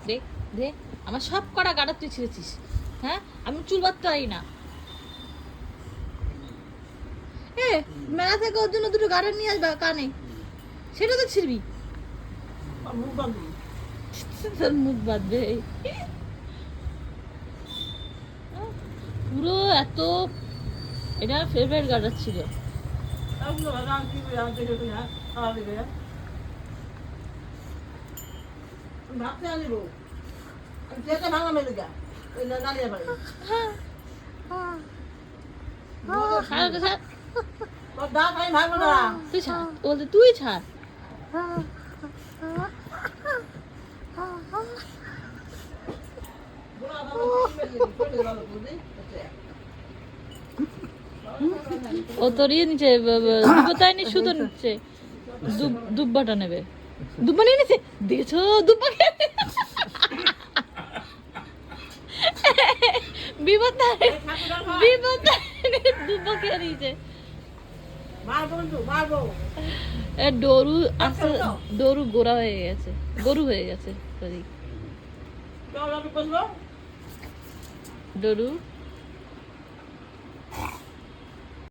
দেখ দেখ আমার সব কটা গাড়া তুই ছিঁড়েছিস। হ্যাঁ আমি চুল বাঁধতে পারি না। এ মেলা থেকে ওর জন্য দুটো গাড়া নিয়ে আসবা কানে, সেটা তো ছিড়বি। তোর মুখ বাঁধবে পুরো এত। এটা ফেভারিট গাড়া ছিল। ভাবতে আনিব যেটা ভাঙা মেলে গা ওই নালিয়া বাড়ি তোর দাঁত আমি ভাঙবো না। তুই ছাড়, ও বলতে তুই ছাড়। ও তোর ইয়ে নিচে দুব্বাটাই নি, সুতো নিচ্ছে, দুব্বাটা নেবে। দুব্বা নিয়ে নিচ্ছে, দেখেছো দুব্বা বিপদ দুব্বা খেয়ে নিয়েছে। ডরু আসতে ডরু গোড়া হয়ে গেছে, গরু হয়ে গেছে সরি ডরু।